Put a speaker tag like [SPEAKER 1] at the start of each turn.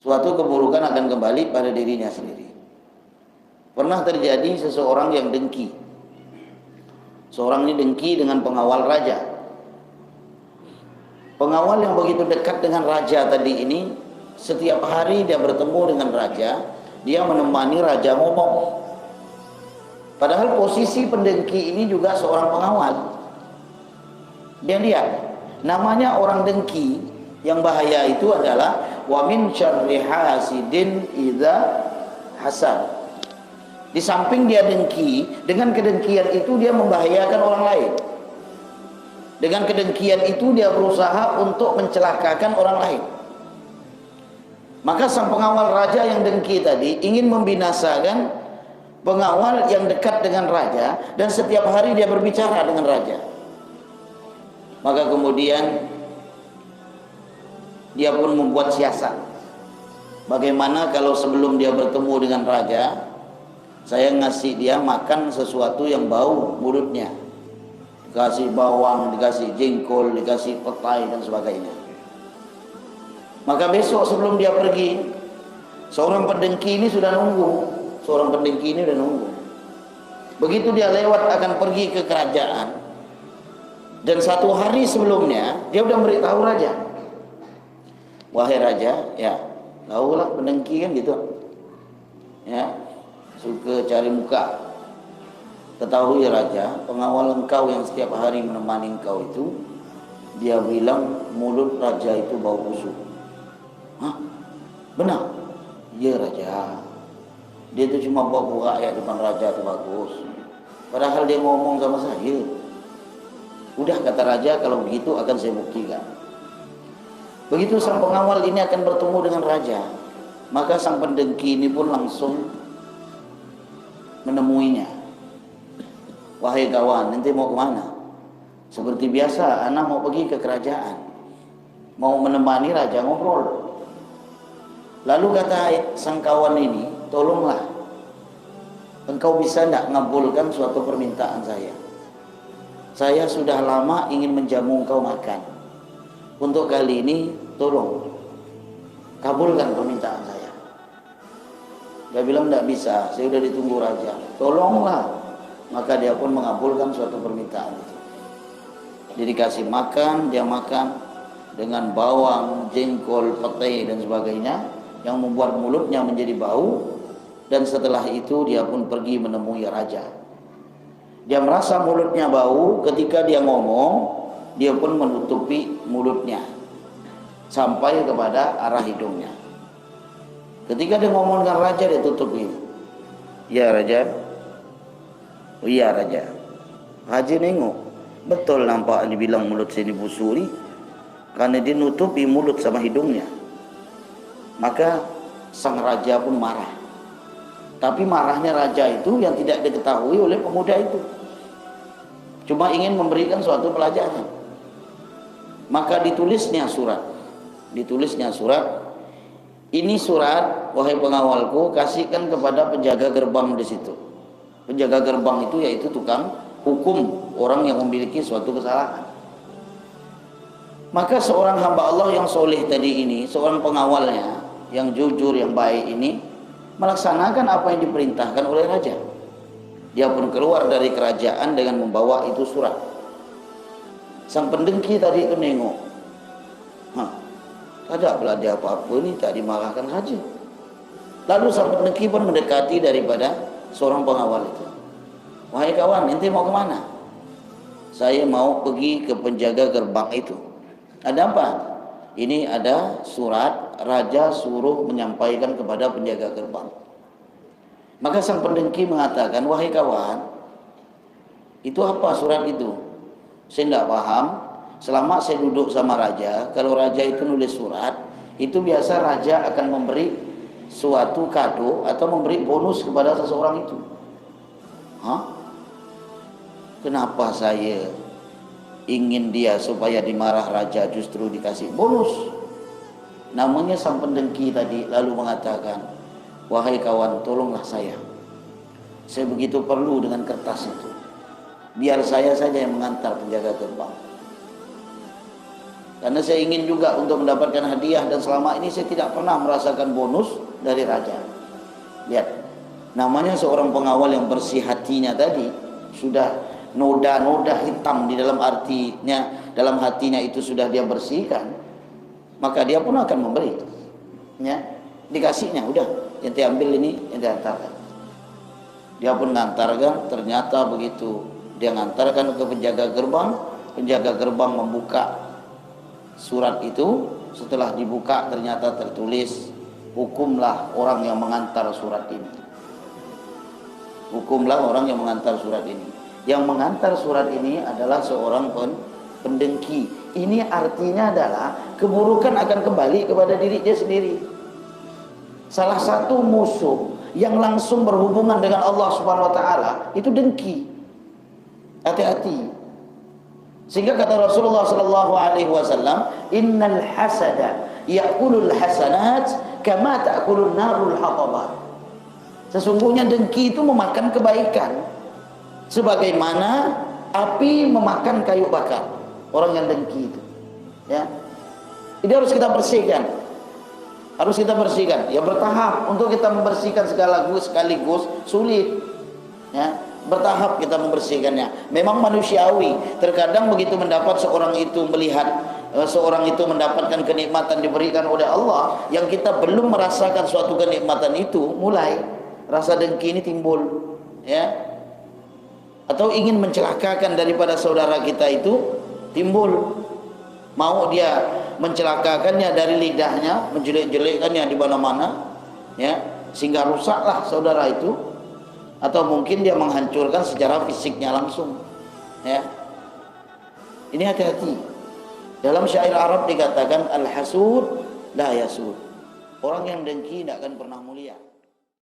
[SPEAKER 1] Suatu keburukan akan kembali pada dirinya sendiri. Pernah terjadi seseorang yang dengki. Seorang ini dengki dengan pengawal raja. Pengawal yang begitu dekat dengan raja tadi ini, setiap hari dia bertemu dengan raja, dia menemani raja ngomong. Padahal posisi pendengki ini juga seorang pengawal. Dia lihat, namanya orang dengki yang bahaya itu adalah wa min syarri hasidin idza hasad. Di samping dia dengki, dengan kedengkian itu dia membahayakan orang lain. Dengan kedengkian itu dia berusaha untuk mencelakakan orang lain. Maka sang pengawal raja yang dengki tadi ingin membinasakan pengawal yang dekat dengan raja, dan setiap hari dia berbicara dengan raja. Maka kemudian dia pun membuat siasat. Bagaimana kalau sebelum dia bertemu dengan raja, saya ngasih dia makan sesuatu yang bau mulutnya, dikasih bawang, dikasih jengkol, dikasih petai dan sebagainya. Maka besok sebelum dia pergi, seorang pendengki ini sudah nunggu. Seorang pendengki ini sudah nunggu. Begitu dia lewat akan pergi ke kerajaan, dan satu hari sebelumnya dia sudah beritahu raja, wahai raja, ya tahulah pendengki kan gitu, ya suka cari muka. Ketahui ya raja, pengawal engkau yang setiap hari menemani engkau itu, dia bilang mulut raja itu bau busuk. Hah? Benar? Iya raja. Dia itu cuma buat ayat depan raja itu bagus. Padahal dia ngomong sama saya. Udah kata raja, kalau begitu akan saya buktikan. Begitu sang pengawal ini akan bertemu dengan raja, maka sang pendengki ini pun langsung menemuinya. Wahai kawan, nanti mau kemana? Seperti biasa, anak mau pergi ke kerajaan, mau menemani raja ngobrol. Lalu kata sang kawan ini, tolonglah, engkau bisa tidak ngabulkan suatu permintaan saya? Saya sudah lama ingin menjamu engkau makan. Untuk kali ini, tolong kabulkan permintaan saya. Dia bilang tidak bisa, saya sudah ditunggu raja. Tolonglah. Maka dia pun mengabulkan suatu permintaan itu. Dia dikasih makan, dia makan dengan bawang, jengkol, petai dan sebagainya, yang membuat mulutnya menjadi bau. Dan setelah itu dia pun pergi menemui raja. Dia merasa mulutnya bau, ketika dia ngomong, dia pun menutupi mulutnya sampai kepada arah hidungnya. Ketika dia ngomong dengan raja, dia tutupi. Ya raja. Oh iya raja. Raja nengok, betul nampak dibilang mulut sini busuk ni, karena dia nutupi mulut sama hidungnya. Maka sang raja pun marah. Tapi marahnya raja itu yang tidak diketahui oleh pemuda itu, cuma ingin memberikan suatu pelajaran. Maka ditulisnya surat. Ini surat, wahai pengawalku, kasihkan kepada penjaga gerbang di situ. Penjaga gerbang itu yaitu tukang hukum orang yang memiliki suatu kesalahan. Maka seorang hamba Allah yang soleh tadi ini, seorang pengawalnya yang jujur, yang baik ini, melaksanakan apa yang diperintahkan oleh raja. Dia pun keluar dari kerajaan dengan membawa itu surat. Sang pendengki tadi itu nengok, tak ada dia apa-apa ni, tak dimarahkan raja. Lalu sang pendengki pun mendekati daripada seorang pengawal itu. Wahai kawan, ente mau kemana? Saya mau pergi ke penjaga gerbang itu. Ada apa? Ini ada surat, raja suruh menyampaikan kepada penjaga gerbang. Maka sang pendengki mengatakan, wahai kawan, itu apa surat itu? Saya tidak paham. Selama saya duduk sama raja, kalau raja itu nulis surat, itu biasa raja akan memberi suatu kado atau memberi bonus kepada seseorang itu. Kenapa saya ingin dia supaya dimarah raja justru dikasih bonus? Namanya sang pendengki tadi lalu mengatakan, wahai kawan, tolonglah saya begitu perlu dengan kertas itu. Biar saya saja yang mengantar penjaga gerbang. Karena saya ingin juga untuk mendapatkan hadiah, dan selama ini saya tidak pernah merasakan bonus dari raja. Lihat, namanya seorang pengawal yang bersih hatinya tadi, sudah noda-noda hitam di dalam artinya, dalam hatinya itu sudah dia bersihkan, maka dia pun akan memberi. Ya, dikasihnya, udah, ente ambil ini, ente antarkan. Dia pun ngantarkan. Ternyata begitu dia ngantarkan ke penjaga gerbang membuka surat itu, setelah dibuka ternyata tertulis, hukumlah orang yang mengantar surat ini. Hukumlah orang yang mengantar surat ini. Yang mengantar surat ini adalah seorang pendengki. Ini artinya adalah keburukan akan kembali kepada diri dia sendiri. Salah satu musuh yang langsung berhubungan dengan Allah Subhanahu wa taala itu dengki. Hati-hati. Sehingga kata Rasulullah sallallahu alaihi wasallam, "Innal hasada ya'kulul hasanat kama ta'kulun narul hatabat." Sesungguhnya dengki itu memakan kebaikan sebagaimana api memakan kayu bakar. Orang yang dengki itu, ya, ini harus kita bersihkan. Harus kita bersihkan. Ya, bertahap. Untuk kita membersihkan sekaligus sulit. Ya, bertahap kita membersihkannya. Memang manusiawi. Terkadang begitu mendapat seorang itu, melihat seorang itu mendapatkan kenikmatan diberikan oleh Allah, yang kita belum merasakan suatu kenikmatan itu, mulai rasa dengki ini timbul, ya, atau ingin mencelakakan daripada saudara kita itu timbul. Mau dia mencelakakannya dari lidahnya, menjelek-jelekkannya di mana-mana, ya, sehingga rusaklah saudara itu, atau mungkin dia menghancurkan secara fisiknya langsung, ya. Ini hati-hati. Dalam syair Arab dikatakan al-hasud la yasud. Orang yang dengki tidak akan pernah mulia.